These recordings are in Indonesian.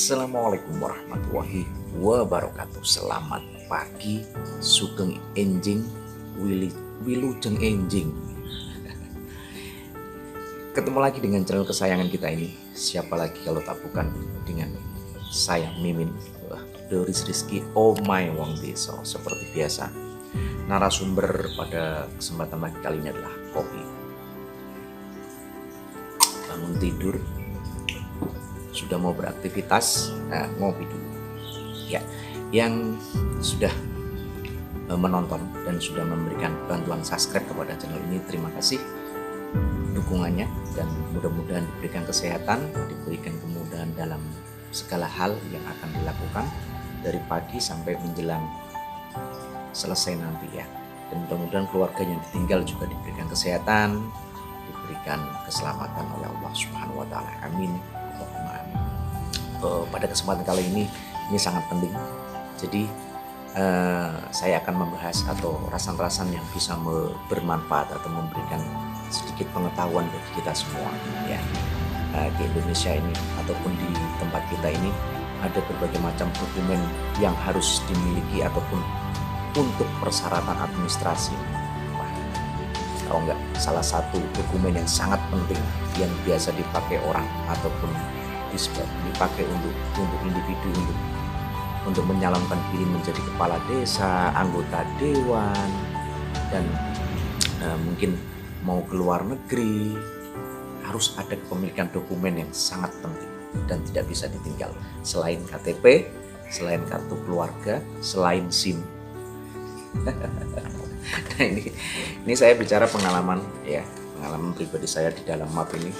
Assalamualaikum warahmatullahi wabarakatuh. Selamat pagi, sugeng enjing, wilujeng enjing. Ketemu lagi dengan channel kesayangan kita ini. Siapa lagi kalau tak bukan dengan saya Mimin, Doris Rizky Omai Wong Deso. Seperti biasa, narasumber pada kesempatan pagi kali ini adalah kopi. Bangun tidur, sudah mau beraktivitas, ngopi dulu ya. Yang sudah menonton dan sudah memberikan bantuan subscribe kepada channel ini, terima kasih dukungannya, dan mudah-mudahan diberikan kesehatan, diberikan kemudahan dalam segala hal yang akan dilakukan dari pagi sampai menjelang selesai nanti ya. Dan mudah-mudahan keluarga yang ditinggal juga diberikan kesehatan, diberikan keselamatan oleh Allah Subhanahu wa taala. Amin. Pada kesempatan kali ini sangat penting. Jadi saya akan membahas atau rasan-rasan yang bisa bermanfaat atau memberikan sedikit pengetahuan bagi kita semua ya. Di Indonesia ini ataupun di tempat kita ini ada berbagai macam dokumen yang harus dimiliki ataupun untuk persyaratan administrasi. Kalau enggak, salah satu dokumen yang sangat penting yang biasa dipakai orang ataupun dipakai untuk individu untuk menyalonkan diri menjadi kepala desa, anggota dewan, dan mungkin mau ke luar negeri, harus ada kepemilikan dokumen yang sangat penting dan tidak bisa ditinggal. Selain KTP, selain kartu keluarga, selain SIM. Nah, ini saya bicara pengalaman ya, pengalaman pribadi saya di dalam map ini.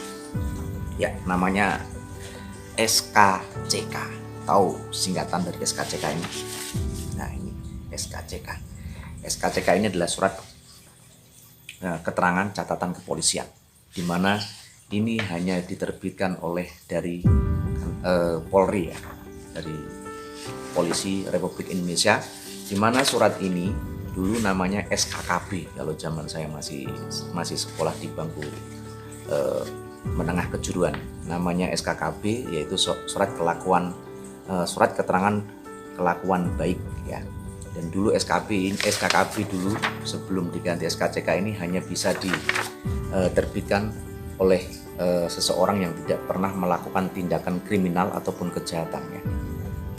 Ya, namanya SKCK. Tahu singkatan dari SKCK ini? Nah, ini SKCK. SKCK ini adalah surat keterangan catatan kepolisian, di mana ini hanya diterbitkan dari Polri ya, dari Polisi Republik Indonesia, di mana surat ini dulu namanya SKKB kalau zaman saya masih sekolah di bangku menengah kejuruan. Namanya SKKB, yaitu surat keterangan kelakuan baik ya. Dan dulu SKKB dulu sebelum diganti SKCK ini hanya bisa diterbitkan oleh seseorang yang tidak pernah melakukan tindakan kriminal ataupun kejahatan ya.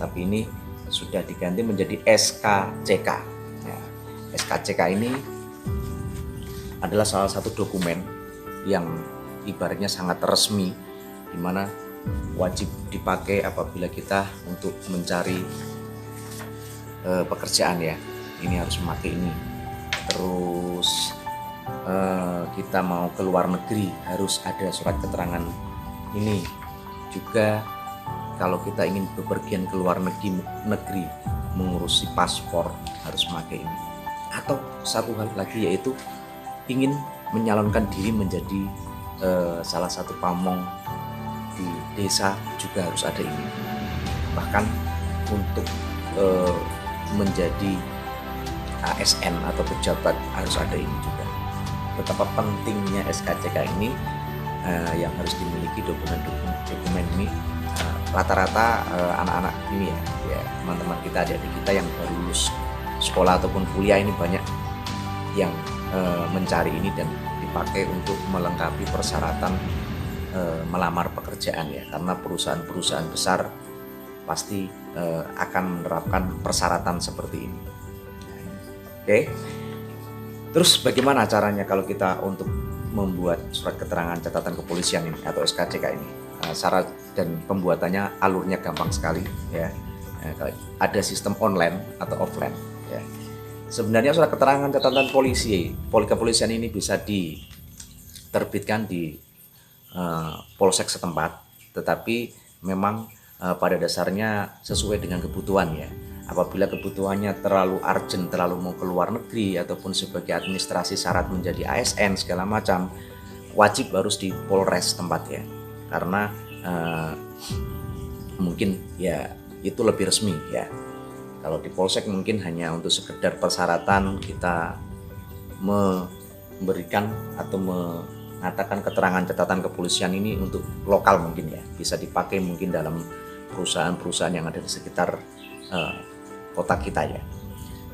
Tapi ini sudah diganti menjadi SKCK ya. SKCK ini adalah salah satu dokumen yang ibaratnya sangat resmi, di mana wajib dipakai apabila kita untuk mencari pekerjaan ya. Ini harus memakai ini. Terus kita mau ke luar negeri harus ada surat keterangan ini. Juga kalau kita ingin bepergian ke luar negeri mengurusi paspor harus memakai ini. Atau satu hal lagi, yaitu ingin menyalonkan diri menjadi salah satu pamong di desa juga harus ada ini. Bahkan untuk menjadi ASN atau pejabat harus ada ini juga. Betapa pentingnya SKCK ini yang harus dimiliki dokumen ini. Rata-rata anak-anak ini ya teman-teman kita, adik-adik kita yang baru lulus sekolah ataupun kuliah ini banyak yang mencari ini dan dipakai untuk melengkapi persyaratan melamar pekerjaan ya, karena perusahaan-perusahaan besar pasti akan menerapkan persyaratan seperti ini. Oke. Terus bagaimana caranya kalau kita untuk membuat surat keterangan catatan kepolisian ini atau SKCK ini? Syarat dan pembuatannya alurnya gampang sekali ya. Ada sistem online atau offline ya. Sebenarnya surat keterangan catatan kepolisian ini bisa diterbitkan di polsek setempat, tetapi memang pada dasarnya sesuai dengan kebutuhan ya. Apabila kebutuhannya terlalu urgent, terlalu mau ke luar negeri ataupun sebagai administrasi syarat menjadi ASN segala macam, wajib harus di Polres tempat ya, karena mungkin ya itu lebih resmi ya. Kalau di polsek mungkin hanya untuk sekedar persyaratan kita memberikan atau mengatakan keterangan catatan kepolisian ini untuk lokal, mungkin ya bisa dipakai mungkin dalam perusahaan-perusahaan yang ada di sekitar kota kita ya.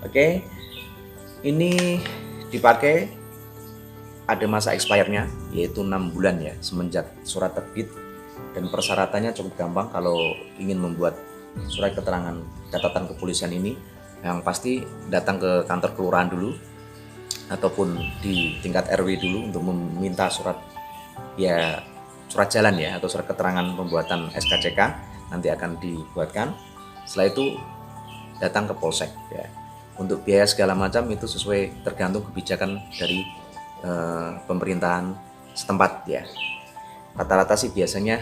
Oke, ini dipakai ada masa expirednya yaitu 6 bulan ya semenjak surat terbit, dan persyaratannya cukup gampang kalau ingin membuat surat keterangan catatan kepolisian ini. Yang pasti datang ke kantor kelurahan dulu ataupun di tingkat RW dulu untuk meminta surat jalan ya, atau surat keterangan pembuatan SKCK nanti akan dibuatkan. Setelah itu datang ke polsek ya. Untuk biaya segala macam itu sesuai tergantung kebijakan dari pemerintahan setempat ya. Rata-rata sih biasanya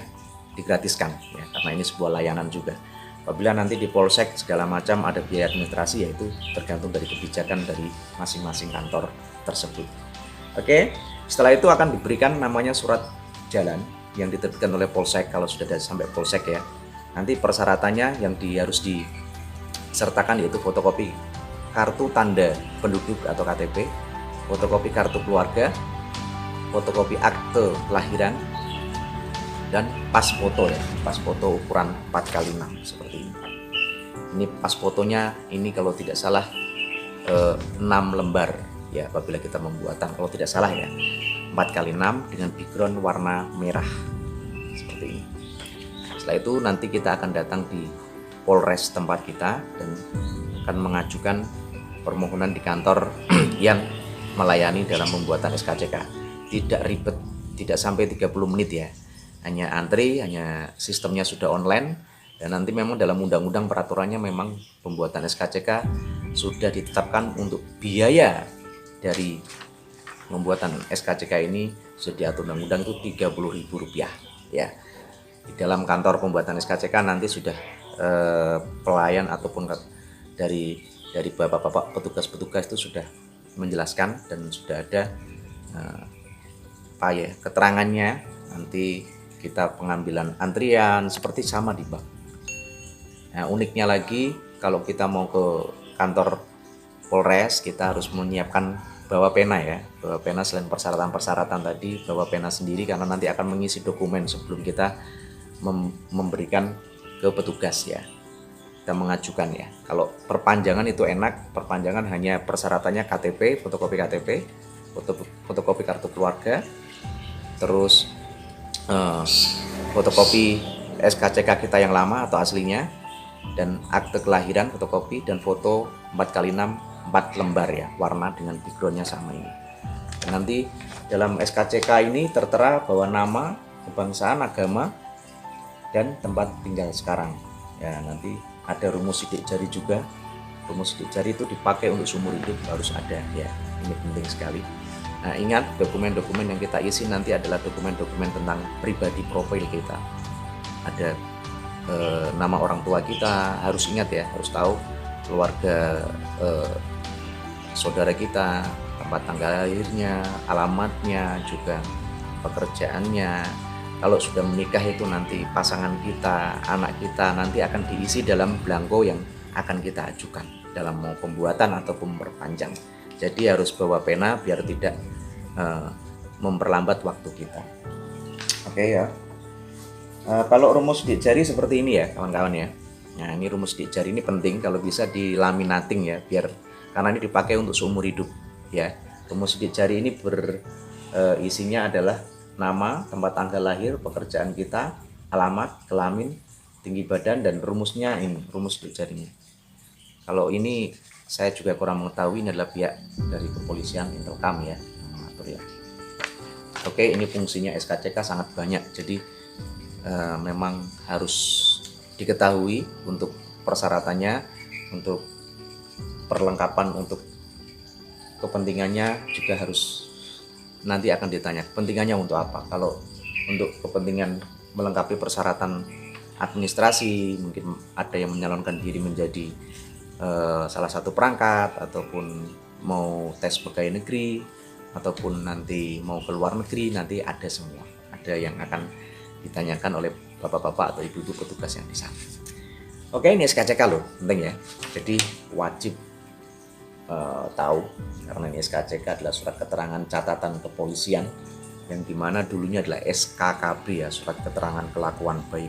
digratiskan ya, karena ini sebuah layanan juga. Apabila nanti di polsek segala macam ada biaya administrasi, yaitu tergantung dari kebijakan dari masing-masing kantor tersebut. Oke, setelah itu akan diberikan namanya surat jalan yang diterbitkan oleh polsek kalau sudah sampai polsek ya. Nanti persyaratannya yang harus disertakan yaitu fotokopi kartu tanda penduduk atau KTP, fotokopi kartu keluarga, fotokopi akte kelahiran, dan pas foto ya, pas foto ukuran 4x6 seperti ini. Ini pas fotonya ini kalau tidak salah 6 lembar ya apabila kita membuatan, kalau tidak salah ya 4x6 dengan background warna merah seperti ini. Setelah itu nanti kita akan datang di Polres tempat kita dan akan mengajukan permohonan di kantor yang melayani dalam pembuatan SKCK. Tidak ribet, tidak sampai 30 menit ya. Hanya antri, hanya sistemnya sudah online, dan nanti memang dalam undang-undang peraturannya memang pembuatan SKCK sudah ditetapkan untuk biaya dari pembuatan SKCK ini sudah diatur undang-undang itu Rp30.000 ya. Di dalam kantor pembuatan SKCK nanti sudah pelayan ataupun dari bapak-bapak petugas-petugas itu sudah menjelaskan dan sudah ada keterangannya. Nanti kita pengambilan antrian seperti sama di bank. Nah, uniknya lagi kalau kita mau ke kantor Polres, kita harus menyiapkan bawa pena ya. Bawa pena selain persyaratan-persyaratan tadi, bawa pena sendiri karena nanti akan mengisi dokumen sebelum kita memberikan ke petugas ya. Kita mengajukan ya. Kalau perpanjangan itu enak, perpanjangan hanya persyaratannya KTP, fotokopi KTP, fotokopi kartu keluarga, terus fotokopi SKCK kita yang lama atau aslinya, dan akte kelahiran fotokopi, dan foto 4x6 4 lembar ya, warna dengan backgroundnya sama ini. Dan nanti dalam SKCK ini tertera bahwa nama, kebangsaan, agama, dan tempat tinggal sekarang ya. Nanti ada rumus sidik jari juga. Rumus sidik jari itu dipakai untuk seumur hidup, harus ada ya, ini penting sekali. Nah, ingat dokumen-dokumen yang kita isi nanti adalah dokumen-dokumen tentang pribadi profil kita. Ada nama orang tua kita, harus ingat ya, harus tahu keluarga saudara kita, tempat tanggal lahirnya, alamatnya, juga pekerjaannya. Kalau sudah menikah itu nanti pasangan kita, anak kita nanti akan diisi dalam belangko yang akan kita ajukan dalam mau pembuatan ataupun memperpanjang. Jadi harus bawa pena biar tidak memperlambat waktu kita. Oke ya. Kalau rumus sidik jari seperti ini ya kawan-kawan ya. Nah, ini rumus sidik jari ini penting kalau bisa dilaminating ya, biar karena ini dipakai untuk seumur hidup ya. Rumus sidik jari ini isinya adalah nama, tempat tanggal lahir, pekerjaan kita, alamat, kelamin, tinggi badan, dan rumusnya ini, rumus sidik jarinya. Kalau ini saya juga kurang mengetahui, ini adalah pihak dari kepolisian Intelkam ya yang mengatur ya. Oke, ini fungsinya SKCK sangat banyak, jadi memang harus diketahui untuk persyaratannya, untuk perlengkapan, untuk kepentingannya juga harus nanti akan ditanya kepentingannya untuk apa. Kalau untuk kepentingan melengkapi persyaratan administrasi, mungkin ada yang menyalonkan diri menjadi salah satu perangkat, ataupun mau tes pegawai negeri, ataupun nanti mau ke luar negeri, nanti ada semua. Ada yang akan ditanyakan oleh bapak-bapak atau ibu-ibu petugas yang di sana. Oke, ini SKCK loh, penting ya. Jadi wajib tahu, karena ini SKCK adalah surat keterangan catatan kepolisian yang dimana dulunya adalah SKKB ya, surat keterangan kelakuan baik.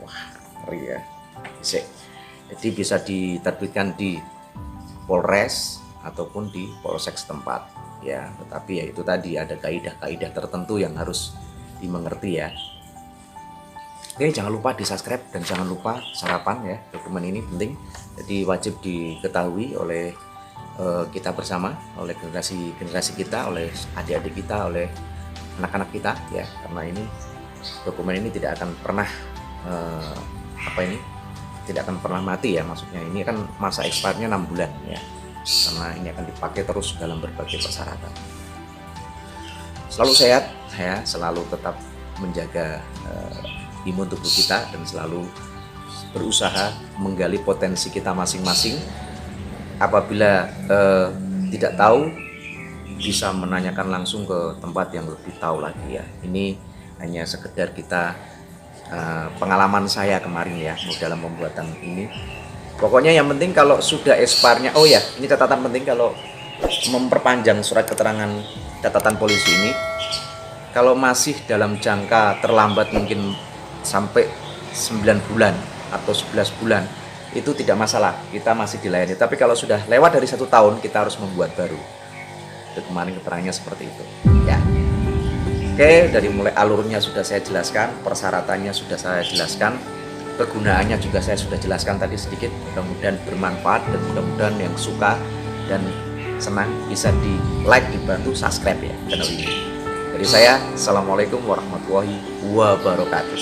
Wah, ya. Jadi bisa diterbitkan di Polres ataupun di polsek setempat ya, tetapi ya itu tadi ada kaidah-kaidah tertentu yang harus dimengerti ya. Oke, jangan lupa di subscribe dan jangan lupa sarapan ya, dokumen ini penting, jadi wajib diketahui oleh kita bersama, oleh generasi kita, oleh adik-adik kita, oleh anak-anak kita ya, karena ini dokumen ini tidak akan pernah tidak akan pernah mati ya, maksudnya ini kan masa expirednya 6 bulan ya, karena ini akan dipakai terus dalam berbagai persyaratan. Selalu sehat ya, selalu tetap menjaga imun tubuh kita dan selalu berusaha menggali potensi kita masing-masing. Apabila tidak tahu, bisa menanyakan langsung ke tempat yang lebih tahu lagi ya. Ini hanya sekedar kita pengalaman saya kemarin ya dalam pembuatan ini. Pokoknya yang penting kalau sudah expirednya, oh ya ini catatan penting kalau memperpanjang surat keterangan catatan polisi ini, kalau masih dalam jangka terlambat mungkin sampai 9 bulan atau 11 bulan itu tidak masalah, kita masih dilayani. Tapi kalau sudah lewat dari 1 tahun kita harus membuat baru. Itu kemarin keterangannya seperti itu ya. Oke, dari mulai alurnya sudah saya jelaskan, persyaratannya sudah saya jelaskan, kegunaannya juga saya sudah jelaskan tadi sedikit. Mudah-mudahan bermanfaat dan mudah-mudahan yang suka dan senang bisa di like, dibantu subscribe ya channel ini. Dari saya, assalamualaikum warahmatullahi wabarakatuh.